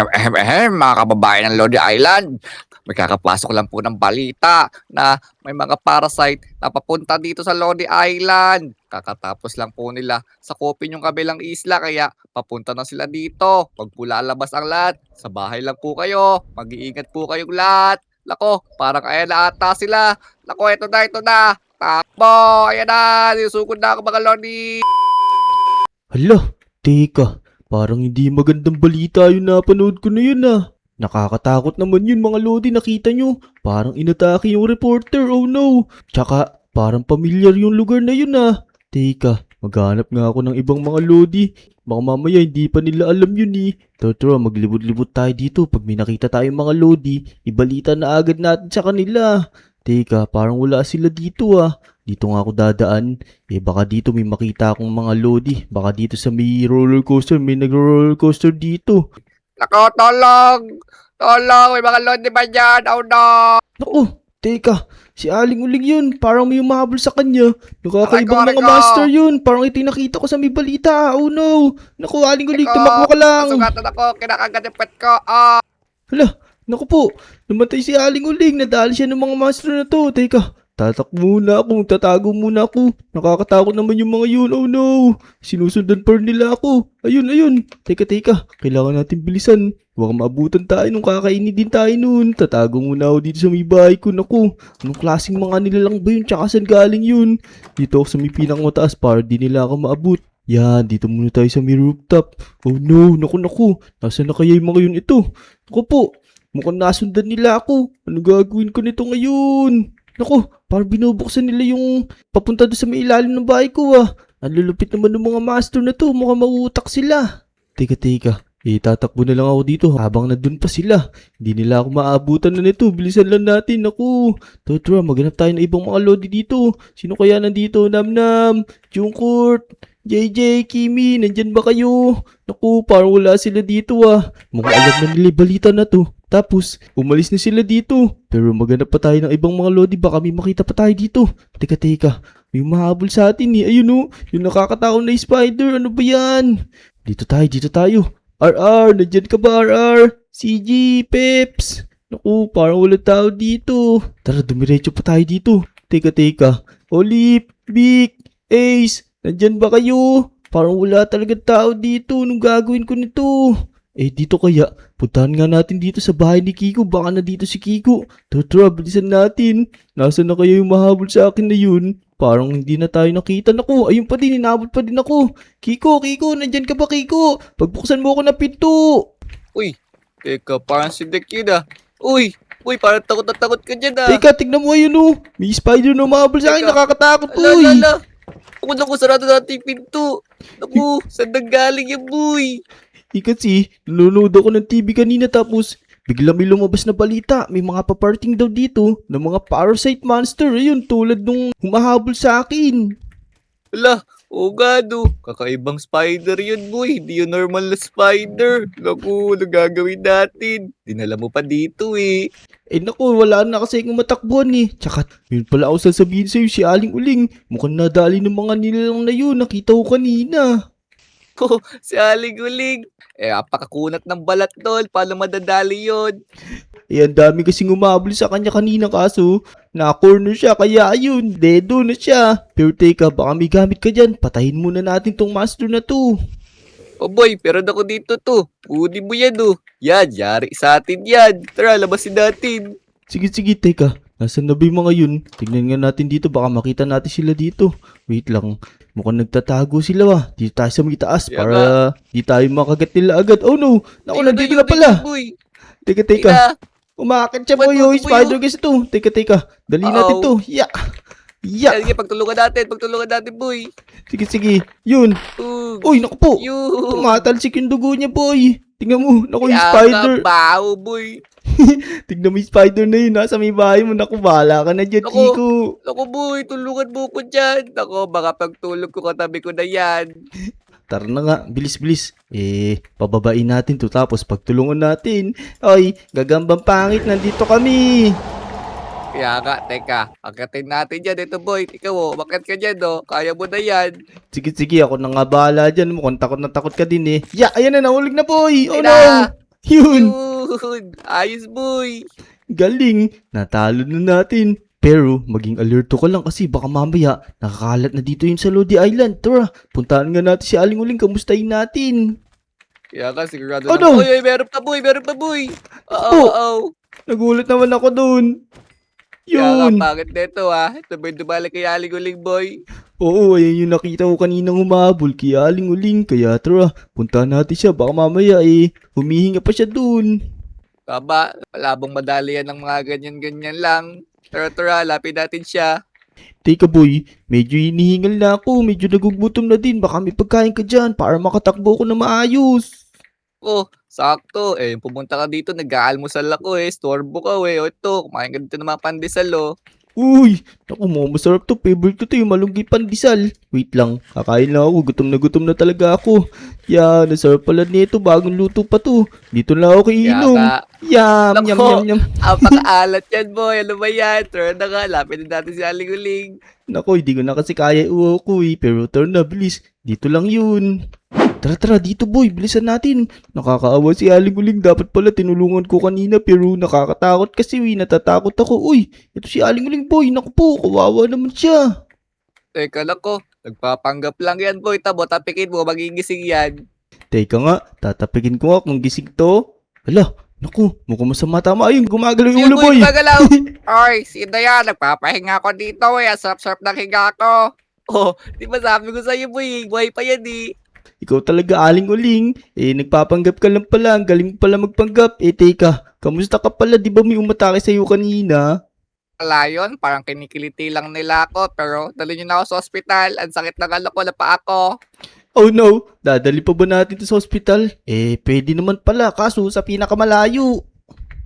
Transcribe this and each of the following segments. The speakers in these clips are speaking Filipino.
Mga kababayan ng Lodi Island. May kakapasok lang po ng balita na may mga parasite na papunta dito sa Lodi Island. Kakatapos lang po nila sakupin yung kabilang isla kaya papunta na sila dito. Pag po lalabas ang lahat, sa bahay lang po kayo. Mag-iingat po kayong lahat. Lako, parang ayan na ata sila. Lako, ito na. Takbo, ayan na. Sinusugod na ako mga Lodi. Hala, teka, parang hindi magandang balita yung napanood ko na yun ah. Nakakatakot naman yun mga lodi, nakita nyo. Parang inatake yung reporter, oh no. Tsaka, parang pamilyar yung lugar na yun ah. Teka, maghanap nga ako ng ibang mga lodi. Baka mamaya hindi pa nila alam yun eh. Tara, maglibot-libot tayo dito. Pag may nakita tayong mga lodi, ibalita na agad natin sa kanila. Teka, parang wala sila dito ah. Dito nga ako dadaan. Baka dito may makita akong mga lodi. Baka dito sa may roller coaster, may nagro-roller coaster dito. Nako, tolong! Tolong! May mga Lodi ba dyan? Oh no! Naku, teka, si Aling Uling yun. Parang may umahabol sa kanya. Nakakaibang Aray mga ko. master yun. Parang ito yung nakita ko sa may balita. Oh no! Naku, Aling Uling, Nako, tumakbo ka lang. nasugatan ako. Kinakagat yung pet ko. Ah! Hala, naku po. Namatay si Aling Uling. Nadali siya ng mga master na to. Teka, tatakbo muna ako. Tatago muna ako. Nakakatakot naman yung mga yun. Oh no! Sinusundan pa rin nila ako. Ayun. Teka. Kailangan natin bilisan. Baka maabutan tayo nung kakainin din tayo nun. Tatago muna ako dito sa may bahay ko. Naku, anong klaseng mga nilalang ba yun? Tsaka saan galing yun? Dito ako sa may pinakamataas para di nila ako maabot. Yan, dito muna tayo sa may rooftop. Oh no, naku. Nasaan na kaya yung mga yun ito? Naku po, mukhang nasundan nila ako. Ano gagawin ko nito ngayon? Naku, parang binubuksan nila yung papunta doon sa may ilalim ng bahay ko ah. Ang lulupit naman ng mga master na to. Mukhang mauutak sila. Teka. Tatakbo na lang ako dito habang nandun pa sila. Hindi nila ako maabutan na nito. Bilisan lang natin. Naku. Tara, maghanap tayo ng ibang mga lodi dito. Sino kaya nandito? Namnam, Jungkook, JJ, Kimi, nandyan ba kayo? Naku, parang wala sila dito ah. Mukhang alam na nila yung balita na to. Tapos, umalis na sila dito. Pero maghanap pa tayo ng ibang mga lodi. Baka may makita pa tayo dito. Teka. May mahabol sa atin eh. Ayun oh. Yung nakakatakot na spider. Ano ba yan? Dito tayo. RR, nandyan ka ba RR? CG, Peps. Naku, parang wala tao dito. Tara, dumiretso pa tayo dito. Teka. Olip, Vic, Ace, nandyan ba kayo? Parang wala talaga tao dito. Anong gagawin ko nito? Dito kaya. Puntahan nga natin dito sa bahay ni Kiko. Baka na dito si Kiko. Tara, bilisan natin. Nasaan na kaya yung mahabol sa akin na yun? Parang hindi na tayo nakita. Naku, ayun pa din. Inabot pa din ako. Kiko, nandyan ka ba Kiko? Pagbuksan mo ako na pinto. Uy, teka, parang si Dek yun ah. Uy, parang takot na takot ka dyan ah. Teka, tignan mo ayun oh. May spider na umahabol sa akin. Teka. Nakakatakot uy. Ala. Naku, sarado natin yung pinto. Naku, saan nanggaling yan, boy? Kasi, nanonood ako ng TV kanina tapos bigla may lumabas na balita. May mga paparting daw dito ng mga parasite monster. Ayun, tulad nung humahabol sa akin. Ala, no. Kakaibang spider yun, boy. Hindi yun normal na spider. Naku, ano gagawin natin? Dinala mo pa dito eh. Naku, wala na kasi akong matakbuhan eh. Tsaka, yun pala ako sasabihin sa'yo si Aling Uling. Mukhang nadali ng mga nilalang na yun. Nakita ko kanina. Oh, si Aling Uling. Apakakunat ng balat doon. Paano madadali yun? Ang dami kasing umabol sa kanya kanina kaso na-corner siya kaya ayun, dedo na siya. Pero teka, baka may gamit ka dyan. Patayin muna natin tong master na to. Oh boy, pero ako dito to. Kunin mo yan oh. Yan, yari sa atin yan. Tara, labasin natin. Sige, teka. Nasaan na ba yung mga yun? Tignan nga natin dito, baka makita natin sila dito. Wait lang. Mukhang nagtatago sila ah. Dito tayo sa may taas Kaya para di tayo makagat nila agad. Oh no! Naku, Ayun, nandito ayun, na pala. ayun, boy. Teka. Teka. Umakit siya Ba't boy. Oh, tuloy mo spider guys ito. Teka. Dali natin to. Yeah. Sige, pagtulungan natin, boy. Sige. Yun. Uy, naku po. Yun. Tumatalsik yung dugo niya boy. Tingnan mo. Naku, yung spider. Baho, boy. Tignan mo yung spider na yun. Nasa may bahay mo. Naku, bahala ka na dyan, Naku. Kiko. Naku, boy, tulungan mo ko dyan. Naku, baka pagtulog ko katabi ko na yan. Tara na nga, bilis. Pababain natin to tapos pagtulungan natin. Ay, gagambang pangit, nandito kami. Kaya nga, teka, akatin natin yan. Ito, boy, ikaw oh, bakit ka dyan oh? Kaya mo na yan. Sige, ako na nga bahala dyan. Mukhang takot na takot ka din eh. Yeah, ayan na, nahulog na boy. Oh Ayun no. na. Yun! Yun! Ayos, boy! Galing! Natalo na natin. Pero, maging alerto ka lang kasi baka mamaya nakakalat na dito yun sa Lodi Island. Tara, puntahan nga natin si Aling Uling, kamustahin natin. Kaya ka, sigurado Oh naman. no! Oy, meron pa, boy! Meron pa, boy! Ako Oo, po! oo. Nagulat naman ako dun. Kaya ka, Yun! pangit nito, Ito ba yung dumalik kay Aling Uling, boy? Oo, ayan yung nakita ko kaninang humabol kay Aling Uling. Kaya tara, puntahan natin siya. Baka mamaya humihinga pa siya dun. Tama, malabong madali yan ng mga ganyan-ganyan lang. Tara, lapit natin siya. Teka boy, medyo hinihingal na ako. Medyo nagugutom na din. Baka may pagkain ka dyan para makatakbo ko na maayos. Oh, sakto. Pumunta ka dito, nag-aalmusal ako Storbo ka O ito, kumain ka dito ng mga pandesal Uy, naku mo, masarap to. Favorite ko to yung malunggay pandesal. Wait lang, kakain lang ako. Gutom na talaga ako. Yan, nasarap pala nito. Bagong luto pa to. Dito lang ako Kaya kainom. ka, Yum, Nako. yum, yum, yum. apakaalat yan boy. Ano ba yan? Tara na nga, lapit na natin si Aling Uling. Nako, hindi ko na kasi kaya uwaw ko Pero turn na, bilis. Dito lang yun. Tara, dito boy. Bilisan natin. Nakakaawa si Aling Uling. Dapat pala tinulungan ko kanina pero nakakatakot kasi natatakot ako. Uy, ito si Aling Uling boy. Naku po, kawawa naman siya. Teka nako, nagpapanggap lang yan boy. Tabo, tapikin mo, magigising yan. Teka nga, tatapikin ko nga kung gising to. Hala, naku, mukhang masama tama. Ayun, gumagalaw yung Sige ulo boy, boy. magalaw. Oy, sino yan? Nagpapahinga ako dito Ang sarap-sarap ng higa ko. Oh, di ba sabi ko sa'yo boy, buhay pa yan Ikaw talaga Aling Uling. Nagpapanggap ka lang pala. Ang galing mo pala magpanggap. Teka, kamusta ka pala? Di ba may umatake sa'yo kanina? Wala yun, parang kinikiliti lang nila ako. Pero dali nyo na ako sa ospital. Ang sakit ng ko na pa ako. Oh no, dadali pa ba natin to sa ospital? Pwede naman pala, kaso sa pinakamalayo.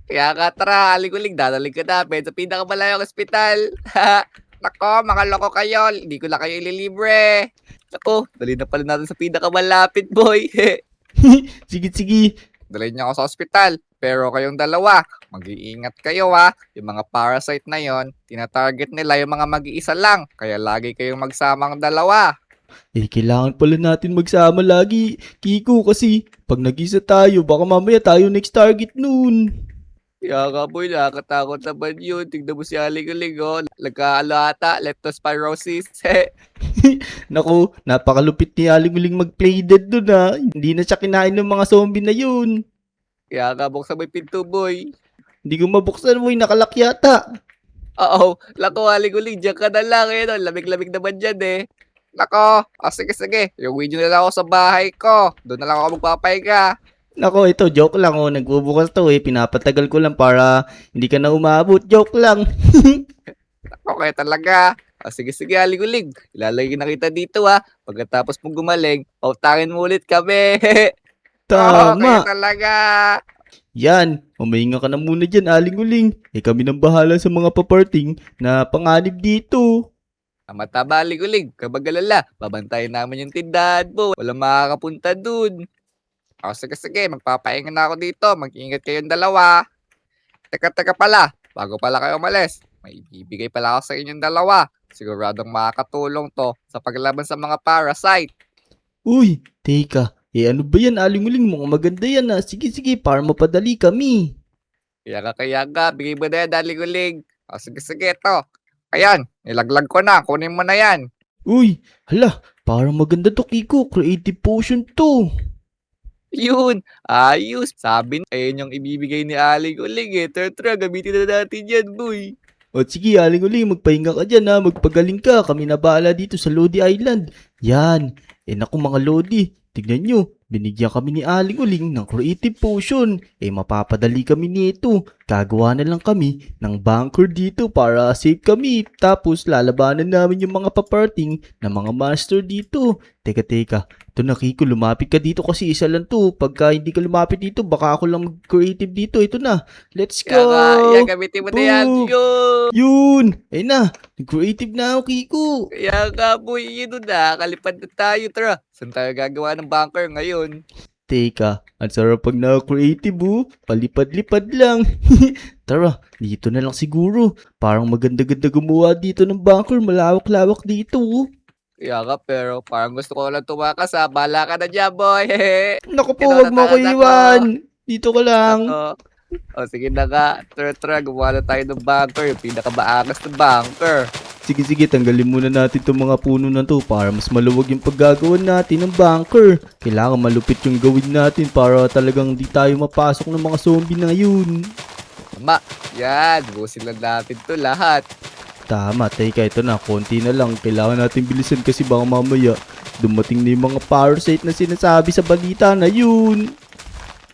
Kaya ka tara, Aling Uling, dadaling ka namin sa pinakamalayong ospital. Nako, mga loko kayo. Hindi ko na kayo ililibre. Nako, dali na pala natin sa pinakamalapit, boy. Sige. Dali niyo ako sa ospital. Pero kayong dalawa, mag-iingat kayo Yung mga parasite na yon, tinatarget nila yung mga mag-iisa lang. Kaya lagi kayong magsamang dalawa. Kailangan pala natin magsama lagi, Kiko, kasi pag nag-isa tayo, baka mamaya tayo next target nun. Kaya nga boy, nakakatakot naman yun. Tignan mo si Aling Uling, Nagkaalo ata, leptospirosis. Naku, napakalupit ni Aling Uling mag-play dead dun Hindi na siya kinain ng mga zombie na yun. Kaya nga buksan mo yung pinto, boy. Hindi ko mabuksan, boy, nakalak yata. Oo, lako Aling Uling, diyan ka na lang Lamig-lamig naman dyan Nako, sige. Yung video na lang ako sa bahay ko. Doon na lang ako magpapahinga. Nako, ito, joke lang nagbubukas to pinapatagal ko lang para hindi ka na umabot. Joke lang. Okay talaga. Sige, Aling Uling. Ilalagay na kita dito Pagkatapos mong gumaling, pautangin mo ulit kami. Okay Tama. talaga. Yan, umahinga ka na muna dyan, Aling Uling. Kami nang bahala sa mga paparting na panganib dito. Tama, Aling Uling. Kabagalala, babantayan namin yung tindahan mo. Walang makakapunta dun. Sige, magpapahinga na ako dito. Mag-ingat kayong dalawa. Teka pala, bago pala kayo umalis, may ibibigay pala ako sa inyong dalawa. Siguradong makakatulong to sa paglaban sa mga parasite. Uy, teka. Ano ba yan, Aling Uling? Mukhang maganda yan Sige, para mapadali kami. Kaya ka, bigay mo na yan, Aling Uling. Sige, ito. Ayan, nilaglag ko na. Kunin mo na yan. Uy, hala, parang maganda to, Kiko. Creative potion to. Yun, ayos. Sabi na, ayun yung ibibigay ni Aling Uling Tara, gamitin na natin yan, boy. O sige, Aling Uling, magpahinga ka dyan magpagaling ka. Kami na bahala dito sa Lodi Island. Yan. Naku mga Lodi, tignan nyo. Binigyan kami ni Aling Uling ng creative potion. Mapapadali kami nito. Gagawa na lang kami ng bunker dito para safe kami. Tapos lalabanan namin yung mga paparting na mga master dito. Teka. Ito na Kiko, lumapit ka dito kasi isa lang to. Pagka hindi ka lumapit dito, baka ako lang mag-creative dito. Ito na. Let's go! Kaya gamitin mo na yan. Boom! Yun! Yun! Ayun na. Creative na ako, Kiko. Kaya nga, boy, yun na. Kalipad na tayo. Tara, saan tayo gagawa ng bunker ngayon? Teka, ang sarap pag na-creative Palipad-lipad lang. Tara, dito na lang siguro. Parang maganda-ganda gumawa dito ng bunker. Malawak-lawak dito Kaya nga, pero parang gusto ko lang tumakas Bahala ka na dyan, boy. Naku po, Ito, wag mo ko tatakas ako. iwan. Dito ka lang. Ako. O sige na nga. Tara, gumawa na tayo ng bunker. Yung pinakabaangas na bunker. Sige, tanggalin muna natin itong mga puno na to para mas maluwag yung paggagawa natin ng bunker. Kailangan malupit yung gawin natin para talagang di tayo mapasok ng mga zombie na yun. Tama. Yan. Busin lang natin to lahat. Tama, teka, ito na, konti na lang. Kailangan natin bilisan kasi baka mamaya dumating na yung mga parasite na sinasabi sa balita na yun.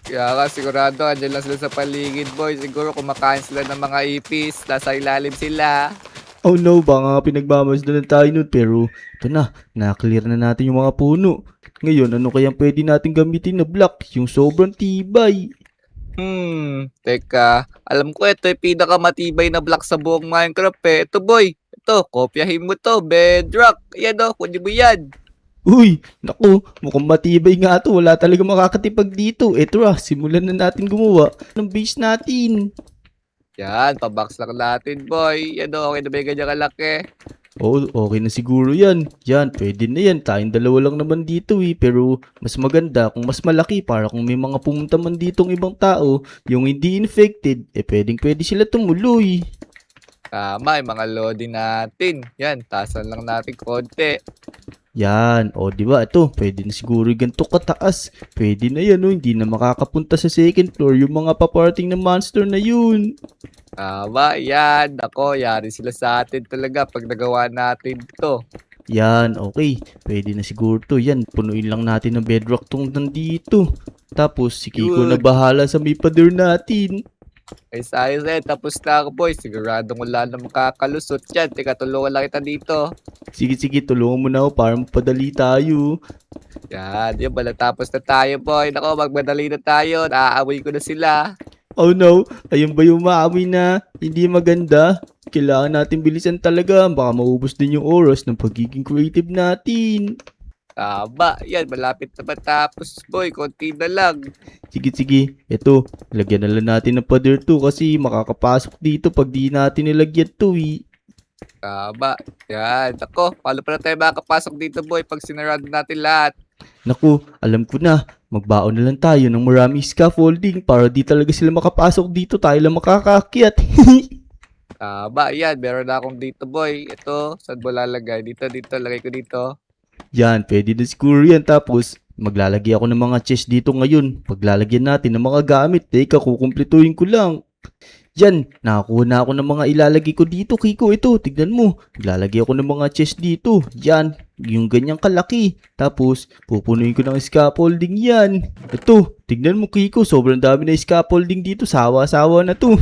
Kaya nga sigurado andyan lang sila sa paligid, boy. Siguro kumakain sila ng mga ipis. Nasa ilalim sila. Oh no, baka nga pinagmamasdalan tayo nun. Pero ito na-clear na natin yung mga puno. Ngayon, ano kayang pwede natin gamitin na block? Yung sobrang tibay. Teka. Alam ko ito yung pinakamatibay na block sa buong Minecraft eh. Ito, boy. Ito, kopyahin mo to. Bedrock. Ayan o, kunin mo yan. Uy, naku, mukhang matibay nga to. Wala talaga makakatipag dito. Eto simulan na natin gumawa ng base natin. Yan, pabox lang natin, boy. Yan o, okay na ba yung ganyan kalaki? Oo, okay na siguro yan. Yan, pwede na yan. Tayong dalawa lang naman dito Pero mas maganda kung mas malaki para kung may mga pumunta man ditong ibang tao, yung hindi infected, pwede sila tumuloy. Tama, yung mga loading natin. Yan, taasan lang natin konti. Yan, di ba? Ito, pwede na siguro ganito kataas. Pwede na yan, hindi na makakapunta sa second floor yung mga paparting na monster na yun. Tama, yan. Ako, yari sila sa atin talaga pag nagawa natin to. Yan, okay. Pwede na siguro to. Yan, punuin lang natin ng bedrock tong nandito. Tapos, si Kiko na bahala sa may pader natin. Ay, sayos tapos na ako, boy. Siguradong wala na makakalusot yan. Teka, tulungan lang kita dito. Sige, tulungan mo na ako para mapadali tayo. Yan, yun, malatapos na tayo, boy. Nako, magmadali na tayo. Naaamoy ko na sila. Oh no, ayun ba yung maamoy na hindi maganda? Kailangan natin bilisan talaga. Baka maubos din yung oras ng pagiging creative natin. Tama, yan, malapit na matapos, boy. Konti na lang. Sige. Ito, lagyan na lang natin ng pader to kasi makakapasok dito pag di natin nilagyan to Tama, yan. Ako, paano pa na tayo makakapasok dito, boy, pag sinarado natin lahat? Naku, alam ko na. Magbaon na lang tayo ng maraming scaffolding para di talaga sila makapasok dito. Tayo lang makakaakyat. Tama, yan. Meron na akong dito, boy. Ito, saan mo lalagay? Dito, lagay ko dito. Yan, pwede na siguro yan. Tapos, maglalagay ako ng mga chest dito ngayon. Paglalagyan natin ng mga gamit. Teka, kukumpletuhin ko lang. Yan, nakakuha na ako ng mga ilalagay ko dito, Kiko. Ito, tignan mo. Ilalagay ako ng mga chest dito. Yan, yung ganyang kalaki. Tapos, pupunuin ko ng scaffolding yan. Ito, tignan mo, Kiko. Sobrang dami na scaffolding dito. Sawa-sawa na to.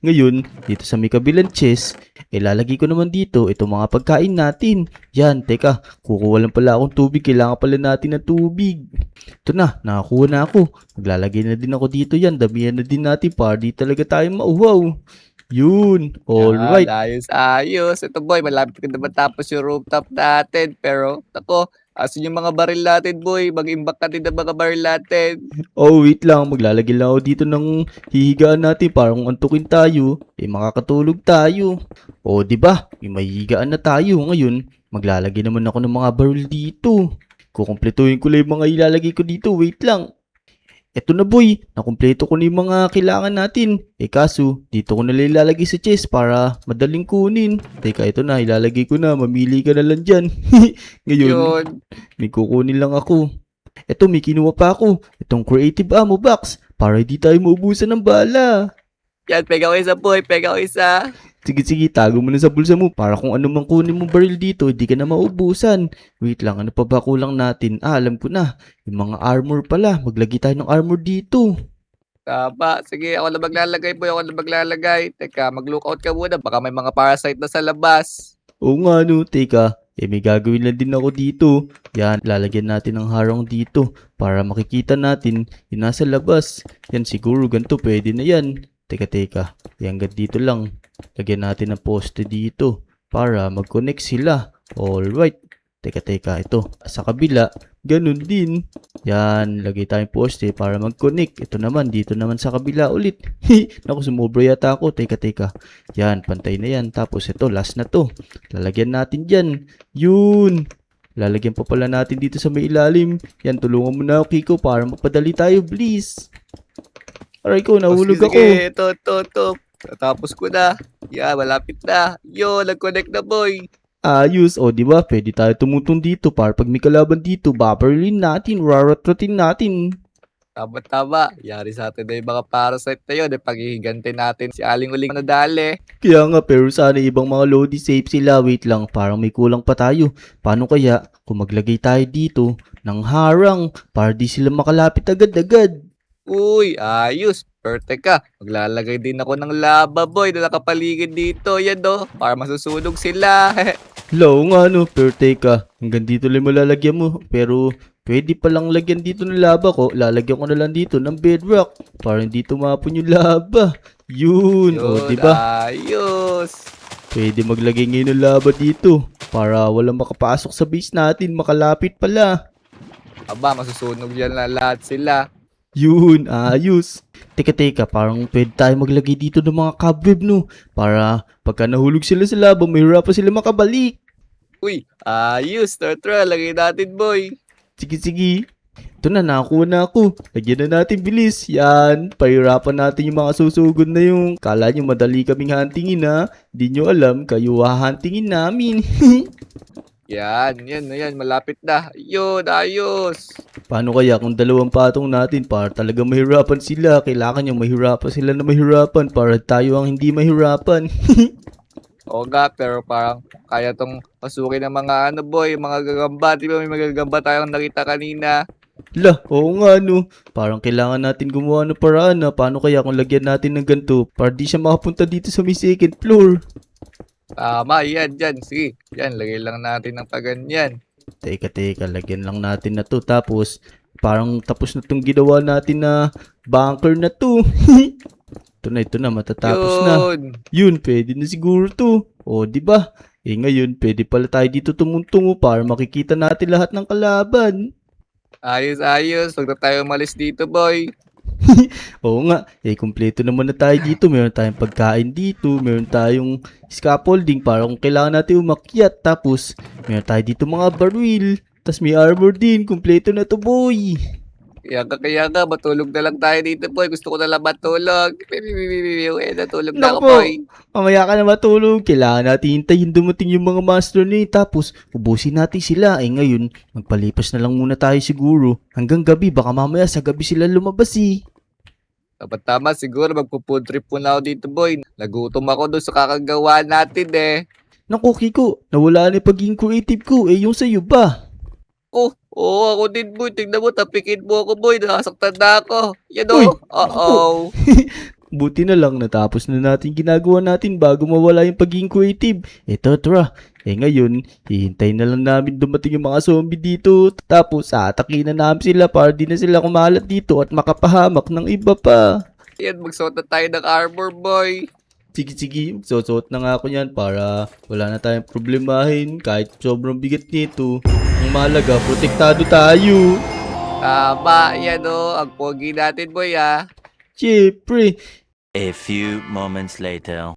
Ngayon, dito sa may kabilang chest, ilalagay ko naman dito itong mga pagkain natin. Yan, teka, kukuha lang pala akong tubig. Kailangan pala natin ng tubig. Ito na, nakakuha na ako. Maglalagay na din ako dito yan. Damihan na din natin para di talaga tayo mauhaw. Yun, alright. Ayos. Ito, boy, malapit ko na matapos yung rooftop natin. Pero, ako, asan yung mga baril natin, boy? Mag-imbak ka din ng mga baril natin. Oh, wait lang. Maglalagay lang ako dito ng hihigaan natin para kung antukin tayo, makakatulog tayo. O, di ba? May hihigaan na tayo. Ngayon, maglalagay naman ako ng mga baril dito. Kukumpletuhin ko lang yung mga ilalagay ko dito. Wait lang. Eto na, boy, nakumpleto ko na yung mga kailangan natin. Kaso, dito ko na ilalagay sa chest para madaling kunin. Teka, ito na, ilalagay ko na. Mamili ka na lang dyan. Ngayon, Yun. may kukunin lang ako. Eto, may kinuha pa ako. Itong creative ammo box para hindi tayo maubusan ng bala. Yan, pega ko isa, boy. Pega ko isa. Sige, tago mo na sa bulsa mo para kung ano mang kunin mong baril dito, hindi ka na maubusan. Wait lang, ano pa ba kulang natin? Alam ko na. Yung mga armor pala. Maglagay tayo ng armor dito. Tama. Sige, ako na maglalagay, boy. Ako na maglalagay. Teka, mag-lookout ka muna. Baka may mga parasite na sa labas. Oo nga no, teka. May gagawin lang din ako dito. Yan, lalagyan natin ng harang dito para makikita natin yung nasa labas. Yan, siguro ganito pwede na yan. Teka. Hanggang dito lang. Lagyan natin ng poste dito para mag-connect sila. Alright. Teka. Ito. Sa kabila, ganun din. Yan. Lagay tayong poste para mag-connect. Ito naman. Dito naman sa kabila ulit. Naku, sumobra yata ako. Teka. Yan. Pantay na yan. Tapos ito. Last na to. Lalagyan natin dyan. Yun. Lalagyan pa pala natin dito sa may ilalim. Yan. Tulungan mo na ako, Kiko, para mapadali tayo. Please. Aray ko, O, nahulog sige, ako. sige. Ito. Natapos ko na. Yeah, malapit na. Yo, nag-connect na, boy. Ayos, o di ba? Pwede tayo tumutong dito para pag may kalaban dito, babarilin natin, raratratin natin. Tama. Yari sa atin na yung mga parasite na yun. Paghihiganti natin si Aling Uling na dali. Kaya nga, pero sana ibang mga Lodi safe sila. Wait lang, parang may kulang pa tayo. Paano kaya kung maglagay tayo dito ng harang para di sila makalapit agad-agad? Uy, ayos. Perfect ka. Maglalagay din ako ng lava, boy, na nakapaligid dito. Yan, do. Para masusunog sila. Hello nga no, pero teka, hanggang dito lang malalagyan mo. Pero pwede palang lagyan dito ng lava ko. Lalagyan ko na lang dito ng bedrock para hindi tumapon yung lava. Yun, o Yun, diba? ayos. Pwede maglagay ngayon ng lava dito para walang makapasok sa base natin, makalapit pala. Aba, masusunog yan na lahat sila. Yun, ayos. Teka, parang pwede tayo maglagay dito ng mga cobweb no. Para pagka nahulog sila sa lava, mahirapan sila makabalik. Uy, ayos. Tara, lagay natin, boy. Sige. Ito na, nakakuha na ako. Lagyan na natin bilis. Yan, pahirapan natin yung mga susugod na yung. Kala nyo madali kaming huntingin ha. Di nyo alam, kayo hahuntingin namin. Yan. Malapit na. Yun, ayos. Paano kaya kung dalawang patong natin para talaga mahirapan sila? Kailangan yung mahirapan sila na mahirapan para tayo ang hindi mahirapan. Oo nga, pero parang kaya tong pasukin ng mga boy, mga gagamba. Di ba may magagamba tayong nakita kanina? Oo nga no. Parang kailangan natin gumawa ng paraan na paano kaya kung lagyan natin ng ganito para di siya makapunta dito sa may second floor. Tama, yan, dyan. Sige, yan, lagay lang natin ng paganyan. Teka, lagyan lang natin na to. Tapos, parang tapos na tong ginawa natin na bunker na to. Ito na, matatapos na. Yun. Yun, pwede na siguro to. O, di ba? Ngayon, pwede pala tayo dito tumuntong para makikita natin lahat ng kalaban. Ayos. Huwag na tayo umalis dito, boy. Oo nga, kumpleto naman na tayo dito. Meron tayong pagkain dito, meron tayong scaffolding para kung kailangan natin umakyat. Tapos, meron tayo dito mga baril. Tapos may armor din, kumpleto na to boy. Kaya ka, matulog na lang tayo dito, boy. Gusto ko na lang matulog. Natulog na Naku ako, po, boy. mamaya ka na matulog. Kailangan natin hintayin dumating yung mga master na tapos ubusin natin sila. Ngayon, magpalipas na lang muna tayo siguro. Hanggang gabi, baka mamaya sa gabi sila lumabas eh. Tama, siguro magpo-food trip muna ako dito, boy. Nagutom ako doon sa kakagawa natin, eh. Naku Kiko, nawala na yung pagiging creative ko. Yung sa'yo ba? Oo, ako din, boy. Tingnan mo, tapikin mo ako, boy. Nakasaktan na ako. Yan, Uy, oh. Oo. Buti na lang natapos na natin ginagawa natin bago mawala yung pagiging creative. Tara. Ngayon, hihintayin na lang namin dumating yung mga zombie dito. Tapos, atakin na namin sila para di na sila kumalat dito at makapahamak ng iba pa. Yan, magsuot na tayo ng armor, boy. Sige, magsusuot na nga ako yan para wala na tayong problemahin kahit sobrang bigat nito. Ang mahalaga, protektado tayo. Tama, yan, oh. Ang pogi natin, boy, ah. Siyempre. A few moments later.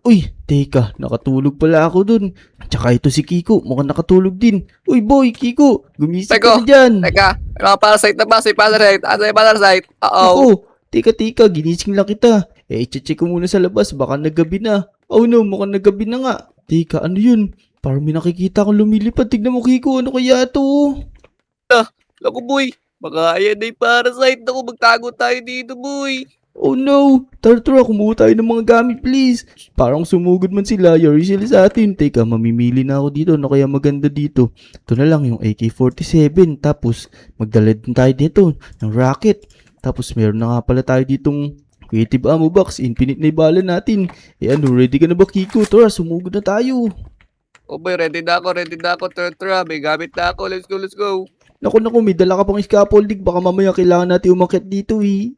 Uy, teka, nakatulog pala ako dun. Tsaka ito si Kiko, mukhang nakatulog din. Uy boy, Kiko, gumising ka na dyan. Teka, may mga parasite na ba? Say parasite. Asa yung parasite? Oo. Ako, teka, ginising lang kita. I-check ko muna sa labas, baka naggabi na. Oh no, mukhang naggabi na nga. Teka, ano yun? Parang may nakikita akong lumilipad. Tignan mo Kiko, ano kaya to? Lako, boy. Baka ayan na yung parasite. Naku, magtago tayo dito, boy. Oh no, tara, kumuha tayo ng mga gamit please. Parang sumugod man sila, yari sila sa atin. Teka, mamimili na ako dito, ano kaya maganda dito? Ito na lang yung AK-47, tapos magdala din tayo dito ng rocket. Tapos meron na nga pala tayo ditong creative ammo box, infinite na yung bala natin. Ready ka na ba Kiko? Tara, sumugod na tayo. Oh, boy, ready na ako. Tara, may gamit na ako. Let's go. Naku, may dala ka pang scaffolding, baka mamaya kailangan natin umakyat dito eh.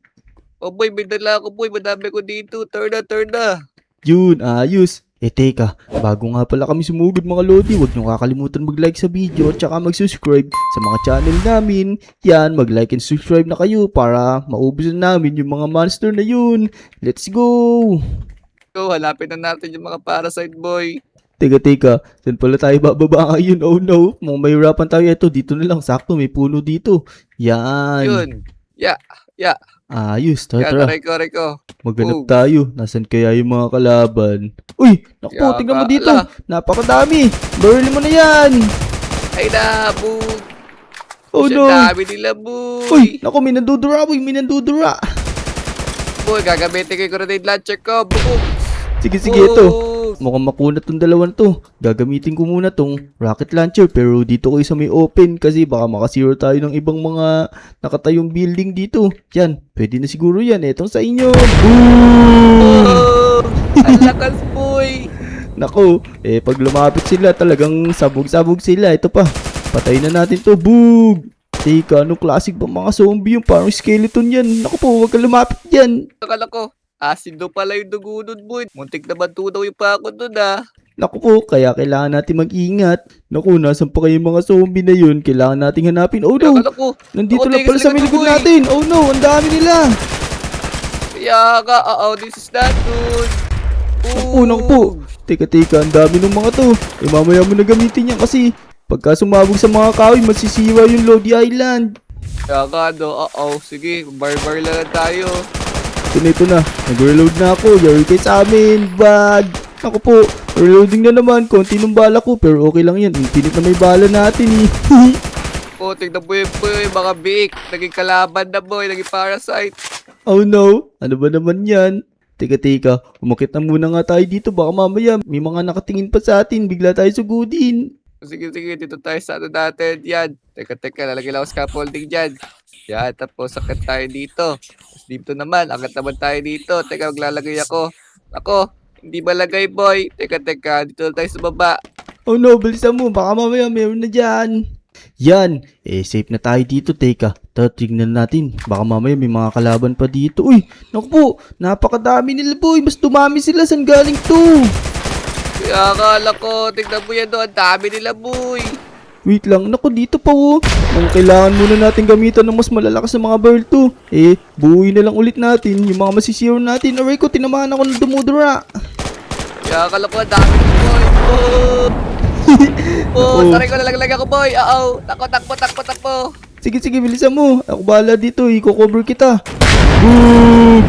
Oh, boy, may dala ako, boy. Madami ko dito. Turn na. Yun, ayos. Teka, bago nga pala kami sumugod mga Lodi, huwag nyo kakalimutan mag-like sa video at saka mag-subscribe sa mga channel namin. Yan, mag-like and subscribe na kayo para maubos na namin yung mga monster na yun. Let's go! So, halapin na natin yung mga parasite, boy. Teka, saan pala tayo bababa ngayon? Oh no, mahirapan tayo ito. Dito na lang, sakto, may puno dito. Yan. Yun. Ayos, Yan, tara. aray ko. Maghanap Oh. tayo. Nasaan kaya yung mga kalaban? Uy, naku po, Kaya tingnan mo nga, dito. ala. Napakadami. Barrel mo na yan. Ay na, bug. Oh Siya no. dami nila, Uy, boy. naku, may nandudura, boy. May nandudura. Boy, gagamitin ko yung grenade launcher ko. Bug. Sige, ito. Mukhang makunat tong dalawan to. Gagamitin ko muna tong rocket launcher pero dito ko sa may open kasi baka makasiro tayo ng ibang mga nakatayong building dito. Yan, pwede na siguro yan. Etong sa inyo. Boom! Oh, ang lakas, boy. Nako, pag lumapit sila talagang sabog-sabog sila. Ito pa, patay na natin to. Boog! Teka, anong classic ba mga zombie yung parang skeleton yan? Naku po, huwag ka lumapit dyan. Akala ko, asin daw pala yung dugo nun, boy. Muntik na banto daw yung pako nun, ah. Naku po, kaya kailangan natin mag-ingat. Naku, nasan pa kayo mga zombie na yun? Kailangan nating hanapin. Oh no, Akala ko, nandito ako, lang tingin pala sa sa may likod likod mo, eh. natin. Oh no, ang dami nila. kaya ka, this is not good. Naku po. Teka, ang dami ng mga to. Mamaya mo na gamitin yan kasi pagka sumabog sa mga kahoy, masisiwa yung Lodi Island. Kaya ka, no, sige, barbar lang tayo. Ito na. Nag-reload na ako. Yari kayo sa amin. Bag. Ako po. Reloading na naman. Konti ng bala ko. Pero okay lang yan. Infinite na may bala natin eh. Tignan mo yun, boy, mga biik. Naging kalaban na, boy, naging parasite. Oh no. Ano ba naman yan? Teka. Umakit na muna nga tayo dito. Baka mamaya may mga nakatingin pa sa atin. Bigla tayo sugudin. Sige, dito tayo sa ano natin. Yan. Teka, lalagay lang ako scaffolding dyan. Yan, tapos sakit tayo dito. Tapos dito naman, akit naman tayo dito. Teka, maglalagay ako. Ako, hindi malagay, boy. Teka, dito na tayo sa baba. Oh no, bilisan mo. Baka mamaya meron na dyan. Yan. Safe na tayo dito. Teka, tignan natin. Baka mamaya may mga kalaban pa dito. Uy, naku po. Napakadami nila, boy. Mas dumami sila. San galing to? Kaya akala ko, tignan mo yan doon. Dami nila, boy. Wait lang, naku dito pa oh. Ang kailangan muna natin gamitan ng mas malalakas na mga barrel to. Buuin na lang ulit natin yung mga masisiro natin. Aray ko, tinamaan ako ng dumudura. Kaya akala ko, dami nila, boy. Saray ko nalaglag ako, boy. Takbo. Sige, bilisan mo. Ako bahala dito, i-cover kita. Boom!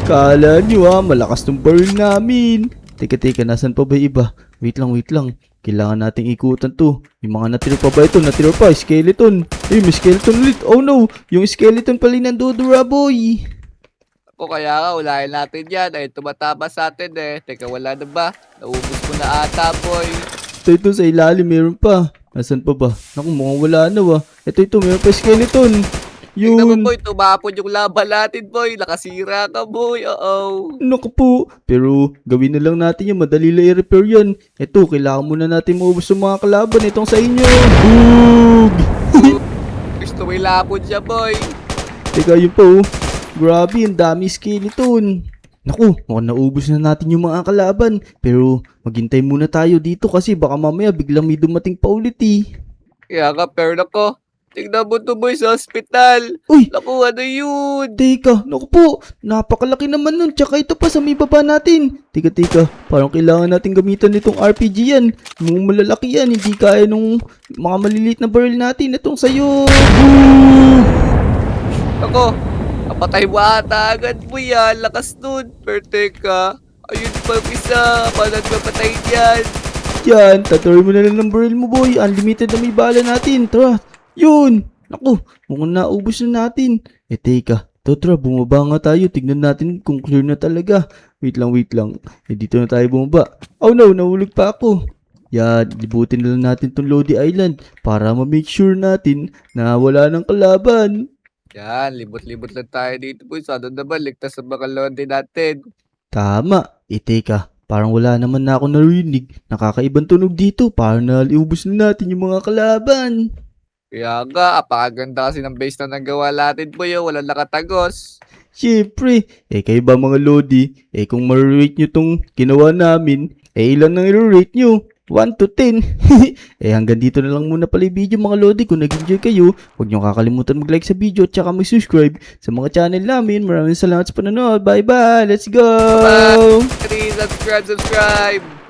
Kala nyo malakas tong barrel namin. Teka, nasan pa ba yung iba? Wait lang. Kailangan nating ikutan to. Yung mga natira pa ba ito? Natira pa, skeleton. May skeleton ulit. Oh no, yung skeleton pala nandudura, boy. Ako kaya nga, ulahin natin yan. Ay, tumatama sa atin eh. Teka, wala na ba? Naubos ko na ata, boy. Ito sa ilalim, meron pa. Nasaan pa ba? Naku, mukhang wala na Ito, meron pa skeleton. Tignan mo, Yun. boy. Tumapon yung laban natin, boy. Nakasira ka, boy. Naku po. Pero gawin na lang natin yan. Madali lang i-repair yan. Ito, kailangan muna natin maubos yung mga kalaban. Itong sa inyo. Boog! Gusto mo ilapon siya, boy. Teka, yun po. Grabe, ang dami skeleton. Naku, mukhang naubos na natin yung mga kalaban. Pero maghintay muna tayo dito kasi baka mamaya biglang may dumating pa ulit Kaya nga, pero nako. Tignan mo to, boy, sa hospital. Uy! Naku, ano yun? Teka, naku po, napakalaki naman nun. Tsaka ito pa sa may baba natin. Teka, parang kailangan natin gamitan nitong RPG yan. Yung malalaki yan, hindi kaya nung mga maliliit na barrel natin. Itong sayo. Boom! Ako, napatay mo ata agad, boy, lakas nun. Pero teka, ayun pa yung isa. Paano nagpapatay dyan? Yan, tatuloy mo na lang ng barrel mo, boy. Unlimited na may bala natin. Tara, yun. Naku, mukhang naubos na natin. Teka. Tara, bumaba nga tayo. Tignan natin kung clear na talaga. Wait lang. Dito na tayo bumaba. Oh no, nahulog pa ako. Yan, libutin na lang natin tong Lodi Island para ma-make sure natin na wala ng kalaban. Yan, libot-libot lang tayo dito, boy. Sana naman, ligtas sa mga londe natin. Tama. Teka. Parang wala naman na ako narinig. Nakakaibang tunog dito. Parang naliubos na natin yung mga kalaban. Kaya nga, apakaganda kasi ng base na nagawa natin, boy. Walang nakatagos. Siyempre, kayo ba mga Lodi? Kung ma-rate nyo tong ginawa namin, ilan nang i-rate nyo? 1 to 10. Hanggang dito na lang muna pala yung video mga Lodi. Kung nag-enjoy kayo, huwag nyo kakalimutan mag-like sa video at saka mag-subscribe sa mga channel namin. Maraming salamat sa panonood. Bye-bye! Let's go! Bye! Please subscribe!